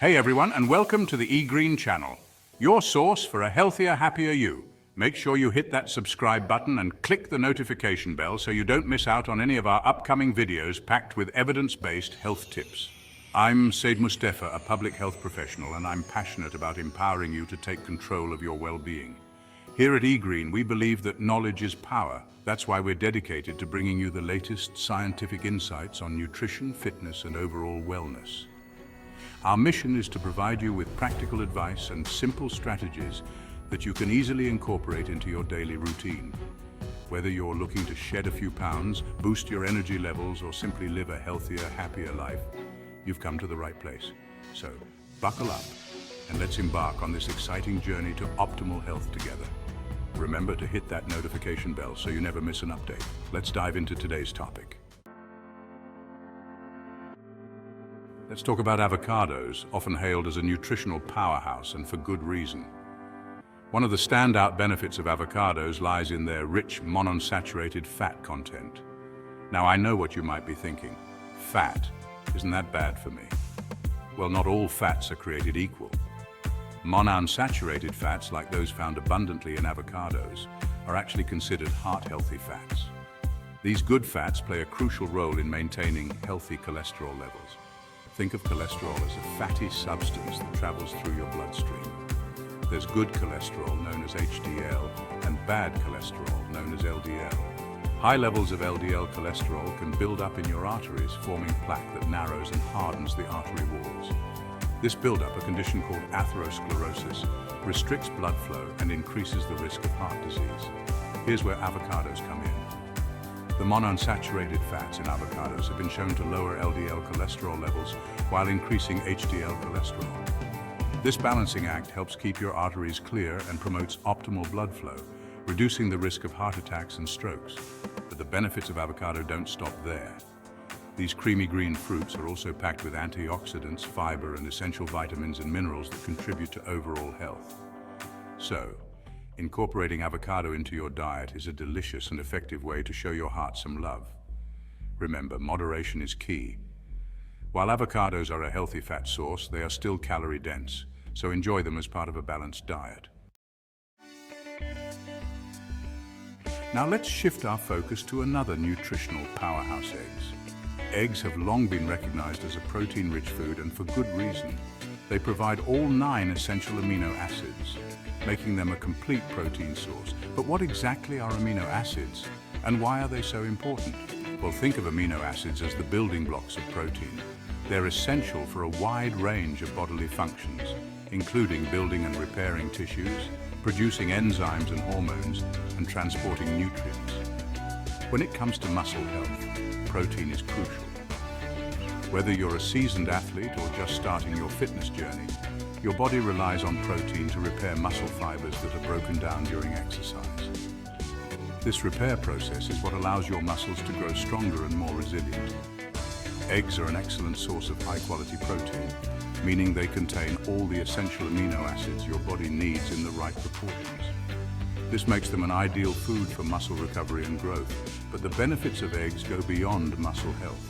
Hey everyone, and welcome to the eGreen channel, your source for a healthier, happier you. Make sure you hit that subscribe button and click the notification bell so you don't miss out on any of our upcoming videos packed with evidence-based health tips. I'm Said Mustafa, a public health professional, and I'm passionate about empowering you to take control of your well-being. Here at eGreen, we believe that knowledge is power. That's why we're dedicated to bringing you the latest scientific insights on nutrition, fitness, and overall wellness. Our mission is to provide you with practical advice and simple strategies that you can easily incorporate into your daily routine. Whether you're looking to shed a few pounds, boost your energy levels, or simply live a healthier, happier life, you've come to the right place. So, buckle up and let's embark on this exciting journey to optimal health together. Remember to hit that notification bell so you never miss an update. Let's dive into today's topic. Let's talk about avocados, often hailed as a nutritional powerhouse, and for good reason. One of the standout benefits of avocados lies in their rich monounsaturated fat content. Now, I know what you might be thinking. Fat, isn't that bad for me? Well, not all fats are created equal. Monounsaturated fats, like those found abundantly in avocados, are actually considered heart-healthy fats. These good fats play a crucial role in maintaining healthy cholesterol levels. Think of cholesterol as a fatty substance that travels through your bloodstream. There's good cholesterol, known as HDL, and bad cholesterol, known as LDL. High levels of LDL cholesterol can build up in your arteries, forming plaque that narrows and hardens the artery walls. This buildup, a condition called atherosclerosis, restricts blood flow and increases the risk of heart disease. Here's where avocados come in. The monounsaturated fats in avocados have been shown to lower LDL cholesterol levels while increasing HDL cholesterol. This balancing act helps keep your arteries clear and promotes optimal blood flow, reducing the risk of heart attacks and strokes. But the benefits of avocado don't stop there. These creamy green fruits are also packed with antioxidants, fiber, and essential vitamins and minerals that contribute to overall health. So, incorporating avocado into your diet is a delicious and effective way to show your heart some love. Remember, moderation is key. While avocados are a healthy fat source, they are still calorie-dense, so enjoy them as part of a balanced diet. Now let's shift our focus to another nutritional powerhouse: eggs. Eggs have long been recognized as a protein-rich food, and for good reason. They provide all 9 essential amino acids, making them a complete protein source. But what exactly are amino acids, and why are they so important? Well, think of amino acids as the building blocks of protein. They're essential for a wide range of bodily functions, including building and repairing tissues, producing enzymes and hormones, and transporting nutrients. When it comes to muscle health, protein is crucial. Whether you're a seasoned athlete or just starting your fitness journey, your body relies on protein to repair muscle fibers that are broken down during exercise. This repair process is what allows your muscles to grow stronger and more resilient. Eggs are an excellent source of high-quality protein, meaning they contain all the essential amino acids your body needs in the right proportions. This makes them an ideal food for muscle recovery and growth, but the benefits of eggs go beyond muscle health.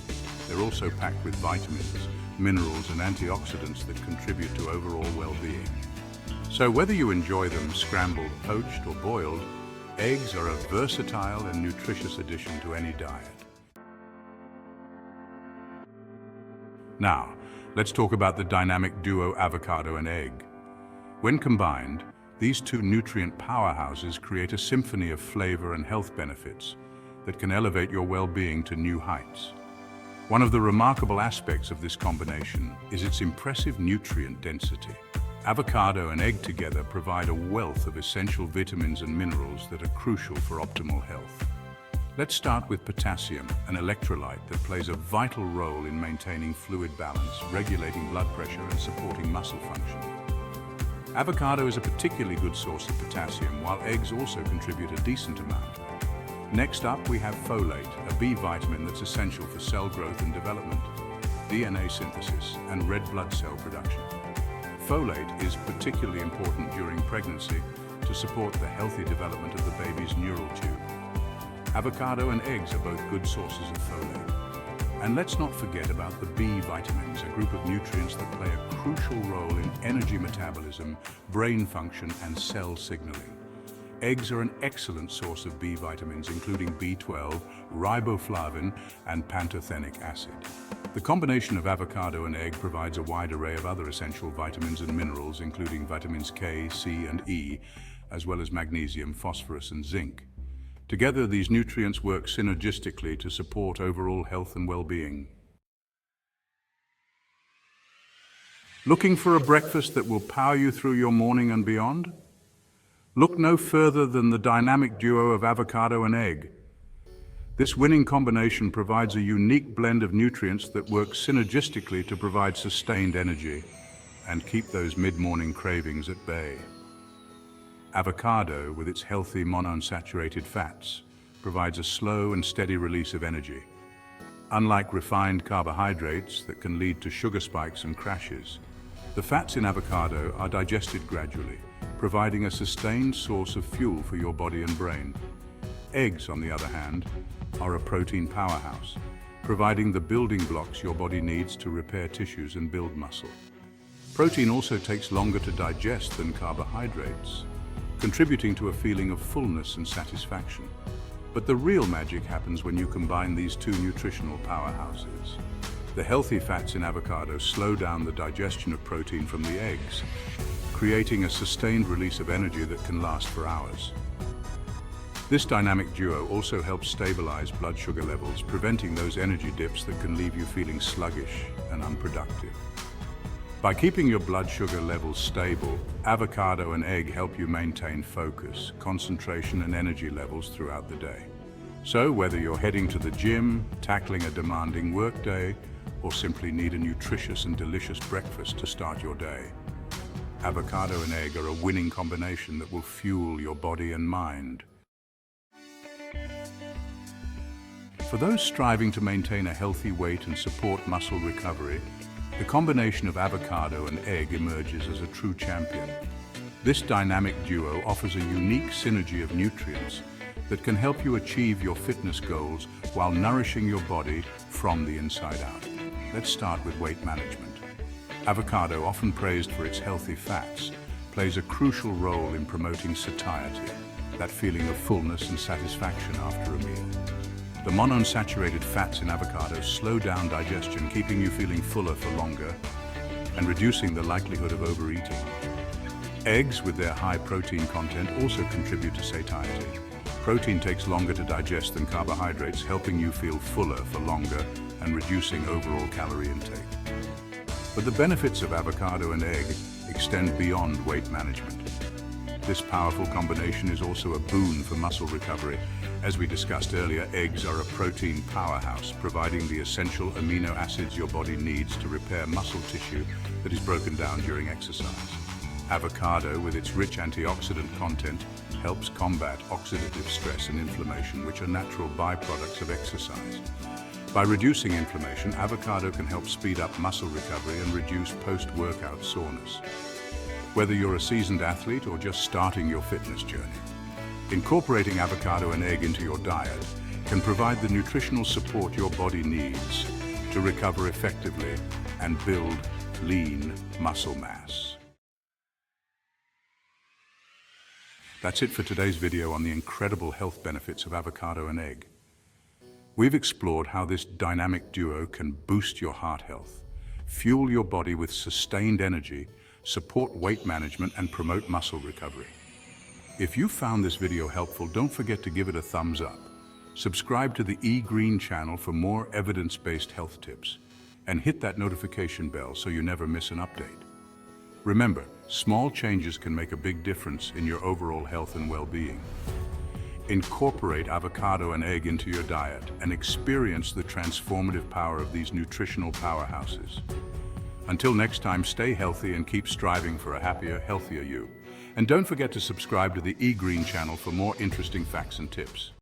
They're also packed with vitamins, minerals, and antioxidants that contribute to overall well-being. So whether you enjoy them scrambled, poached, or boiled, eggs are a versatile and nutritious addition to any diet. Now, let's talk about the dynamic duo avocado and egg. When combined, these two nutrient powerhouses create a symphony of flavor and health benefits that can elevate your well-being to new heights. One of the remarkable aspects of this combination is its impressive nutrient density. Avocado and egg together provide a wealth of essential vitamins and minerals that are crucial for optimal health. Let's start with potassium, an electrolyte that plays a vital role in maintaining fluid balance, regulating blood pressure, and supporting muscle function. Avocado is a particularly good source of potassium, while eggs also contribute a decent amount. Next up, we have folate, a B vitamin that's essential for cell growth and development, DNA synthesis, and red blood cell production. Folate is particularly important during pregnancy to support the healthy development of the baby's neural tube. Avocado and eggs are both good sources of folate. And let's not forget about the B vitamins, a group of nutrients that play a crucial role in energy metabolism, brain function, and cell signaling. Eggs are an excellent source of B vitamins, including B12, riboflavin, and pantothenic acid. The combination of avocado and egg provides a wide array of other essential vitamins and minerals, including vitamins K, C, and E, as well as magnesium, phosphorus, and zinc. Together, these nutrients work synergistically to support overall health and well-being. Looking for a breakfast that will power you through your morning and beyond? Look no further than the dynamic duo of avocado and egg. This winning combination provides a unique blend of nutrients that work synergistically to provide sustained energy and keep those mid-morning cravings at bay. Avocado, with its healthy monounsaturated fats, provides a slow and steady release of energy. Unlike refined carbohydrates that can lead to sugar spikes and crashes, the fats in avocado are digested gradually, providing a sustained source of fuel for your body and brain. Eggs, on the other hand, are a protein powerhouse, providing the building blocks your body needs to repair tissues and build muscle. Protein also takes longer to digest than carbohydrates, contributing to a feeling of fullness and satisfaction. But the real magic happens when you combine these two nutritional powerhouses. The healthy fats in avocado slow down the digestion of protein from the eggs, creating a sustained release of energy that can last for hours. This dynamic duo also helps stabilize blood sugar levels, preventing those energy dips that can leave you feeling sluggish and unproductive. By keeping your blood sugar levels stable, avocado and egg help you maintain focus, concentration, and energy levels throughout the day. So whether you're heading to the gym, tackling a demanding workday, or simply need a nutritious and delicious breakfast to start your day, avocado and egg are a winning combination that will fuel your body and mind. For those striving to maintain a healthy weight and support muscle recovery, the combination of avocado and egg emerges as a true champion. This dynamic duo offers a unique synergy of nutrients that can help you achieve your fitness goals while nourishing your body from the inside out. Let's start with weight management. Avocado, often praised for its healthy fats, plays a crucial role in promoting satiety, that feeling of fullness and satisfaction after a meal. The monounsaturated fats in avocado slow down digestion, keeping you feeling fuller for longer and reducing the likelihood of overeating. Eggs, with their high protein content, also contribute to satiety. Protein takes longer to digest than carbohydrates, helping you feel fuller for longer and reducing overall calorie intake. But the benefits of avocado and egg extend beyond weight management. This powerful combination is also a boon for muscle recovery. As we discussed earlier, eggs are a protein powerhouse, providing the essential amino acids your body needs to repair muscle tissue that is broken down during exercise. Avocado, with its rich antioxidant content, helps combat oxidative stress and inflammation, which are natural byproducts of exercise. By reducing inflammation, avocado can help speed up muscle recovery and reduce post-workout soreness. Whether you're a seasoned athlete or just starting your fitness journey, incorporating avocado and egg into your diet can provide the nutritional support your body needs to recover effectively and build lean muscle mass. That's it for today's video on the incredible health benefits of avocado and egg. We've explored how this dynamic duo can boost your heart health, fuel your body with sustained energy, support weight management, and promote muscle recovery. If you found this video helpful, don't forget to give it a thumbs up. Subscribe to the eGreen channel for more evidence-based health tips, and hit that notification bell so you never miss an update. Remember, small changes can make a big difference in your overall health and well-being. Incorporate avocado and egg into your diet and experience the transformative power of these nutritional powerhouses. Until next time, stay healthy and keep striving for a happier, healthier you. And don't forget to subscribe to the eGreen channel for more interesting facts and tips.